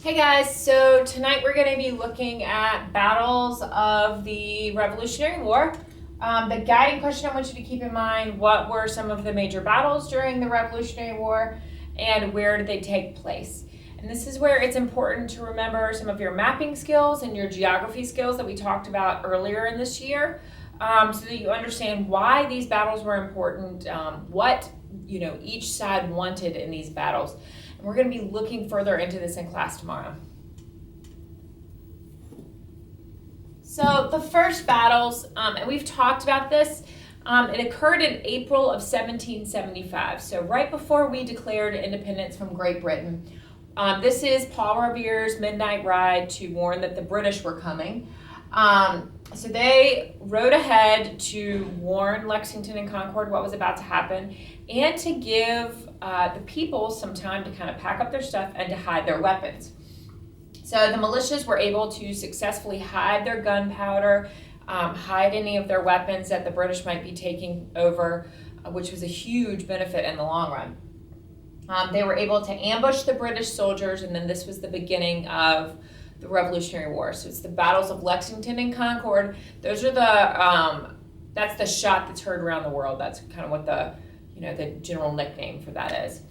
Hey guys, so tonight we're going to be looking at battles of the Revolutionary War. The guiding question I want you to keep in mind, what were some of the major battles during the Revolutionary War and where did they take place? And this is where it's important to remember some of your mapping skills and your geography skills that we talked about earlier in this year, so that you understand why these battles were important, what each side wanted in these battles. And we're going to be looking further into this in class tomorrow. So the first battles, and we've talked about this, it occurred in April of 1775, so right before we declared independence from Great Britain. This is Paul Revere's midnight ride to warn that the British were coming. So they rode ahead to warn Lexington and Concord what was about to happen and to give the people some time to kind of pack up their stuff and to hide their weapons. So the militias were able to successfully hide their gunpowder, hide any of their weapons that the British might be taking over, which was a huge benefit in the long run. They were able to ambush the British soldiers, and then this was the beginning of the Revolutionary War. So it's the battles of Lexington and Concord. Those are that's the shot that's heard around the world. That's kind of what the general nickname for that is.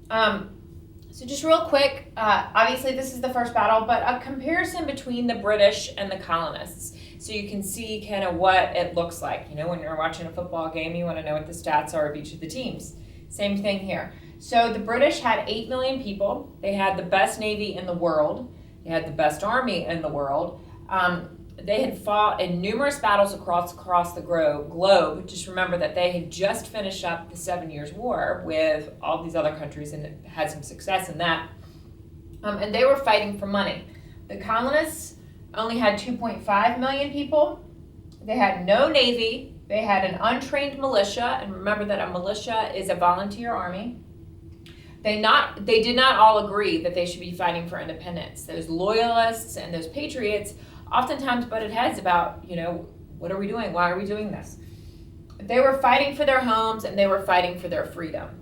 So just real quick, obviously this is the first battle, but a comparison between the British and the colonists. So you can see kind of what it looks like. When you're watching a football game, you want to know what the stats are of each of the teams. Same thing here. So the British had 8 million people. They had the best navy in the world. They had the best army in the world. They had fought in numerous battles across the globe. Just remember that they had just finished up the 7 Years' War with all these other countries and had some success in that. And they were fighting for money. The colonists only had 2.5 million people. They had no navy. They had an untrained militia. And remember that a militia is a volunteer army. They did not all agree that they should be fighting for independence. Those loyalists and those patriots oftentimes butted heads about, what are we doing? Why are we doing this? They were fighting for their homes and they were fighting for their freedom.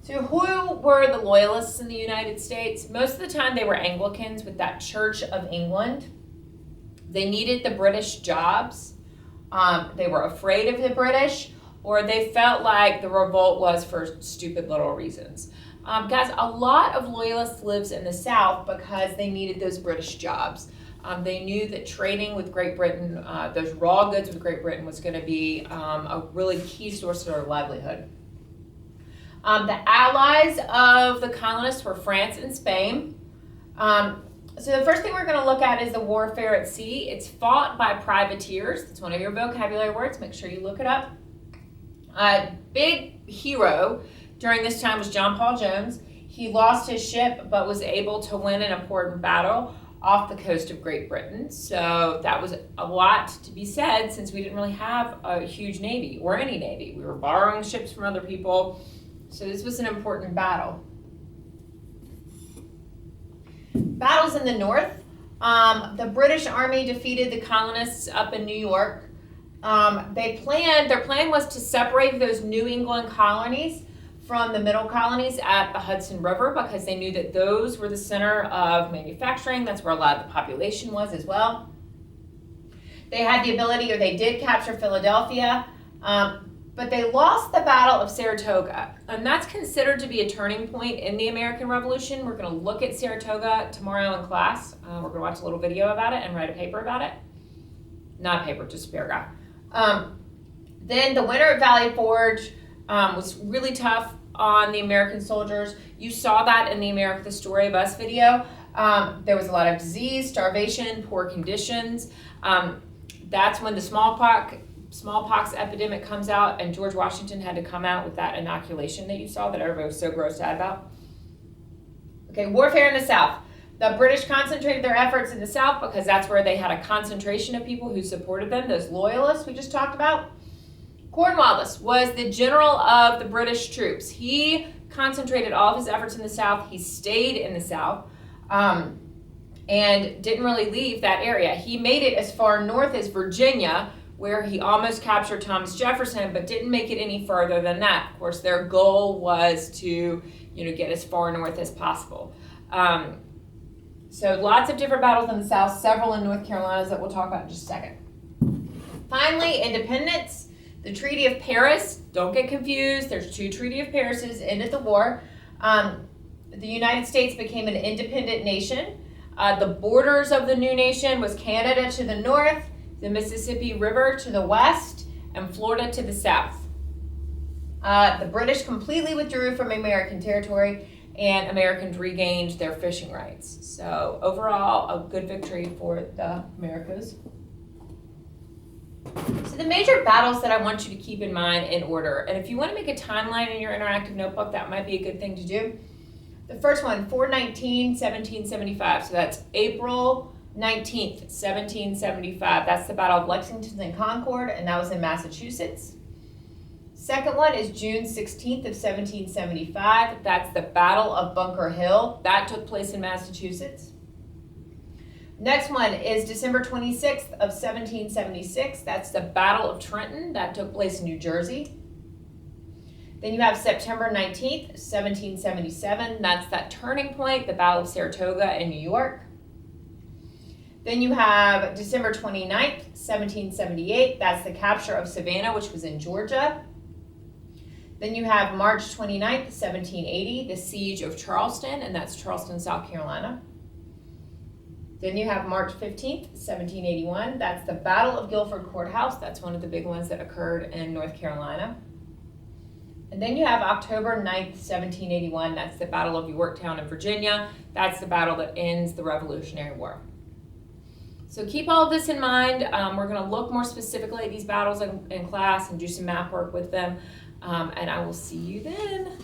So who were the loyalists in the United States? Most of the time they were Anglicans with that Church of England. They needed the British jobs. They were afraid of the British, or they felt like the revolt was for stupid little reasons. Guys, a lot of loyalists lived in the South because they needed those British jobs. They knew that trading with Great Britain, those raw goods with Great Britain, was going to be a really key source of their livelihood. The allies of the colonists were France and Spain. So the first thing we're going to look at is the warfare at sea. It's fought by privateers. It's one of your vocabulary words. Make sure you look it up. Big hero during this time was John Paul Jones. He lost his ship but was able to win an important battle off the coast of Great Britain. So that was a lot to be said since we didn't really have a huge navy or any navy. We were borrowing ships from other people. So this was an important battle. Battles in the north. The British Army defeated the colonists up in New York. Their plan was to separate those New England colonies from the middle colonies at the Hudson River because they knew that those were the center of manufacturing. That's where a lot of the population was as well. They had the ability, or they did capture Philadelphia, but they lost the Battle of Saratoga. And that's considered to be a turning point in the American Revolution. We're going to look at Saratoga tomorrow in class. We're going to watch a little video about it and write a paper about it. Not a paper, just a paragraph. Then the winter at Valley Forge was really tough on the American soldiers. You saw that in the America the Story of Us video. There was a lot of disease, starvation, poor conditions. That's when the smallpox epidemic comes out, and George Washington had to come out with that inoculation that you saw that everybody was so grossed out about. Okay, warfare in the South. The British concentrated their efforts in the South because that's where they had a concentration of people who supported them, those loyalists we just talked about. Cornwallis was the general of the British troops. He concentrated all of his efforts in the South. He stayed in the South and didn't really leave that area. He made it as far north as Virginia, where he almost captured Thomas Jefferson, but didn't make it any further than that. Of course, their goal was to, get as far north as possible. So lots of different battles in the South, several in North Carolina that we'll talk about in just a second. Finally, independence. The Treaty of Paris, don't get confused, there's two Treaty of Parises, ended the war. The United States became an independent nation. The borders of the new nation was Canada to the north, the Mississippi River to the west, and Florida to the south. The British completely withdrew from American territory, and Americans regained their fishing rights. So overall, a good victory for the Americas. So the major battles that I want you to keep in mind in order, and if you want to make a timeline in your interactive notebook, that might be a good thing to do. The first one, 4/19/1775, so that's April 19th, 1775. That's the Battle of Lexington and Concord, and that was in Massachusetts. Second one is June 16th of 1775. That's the Battle of Bunker Hill. That took place in Massachusetts. Next one is December 26th of 1776. That's the Battle of Trenton. That took place in New Jersey. Then you have September 19th, 1777. That's that turning point, the Battle of Saratoga in New York. Then you have December 29th, 1778. That's the capture of Savannah, which was in Georgia. Then you have March 29th, 1780, the Siege of Charleston, and that's Charleston, South Carolina. Then you have March 15th, 1781. That's the Battle of Guilford Courthouse. That's one of the big ones that occurred in North Carolina. And then you have October 9th, 1781. That's the Battle of Yorktown in Virginia. That's the battle that ends the Revolutionary War. So keep all of this in mind. We're going to look more specifically at these battles in class and do some map work with them. And I will see you then.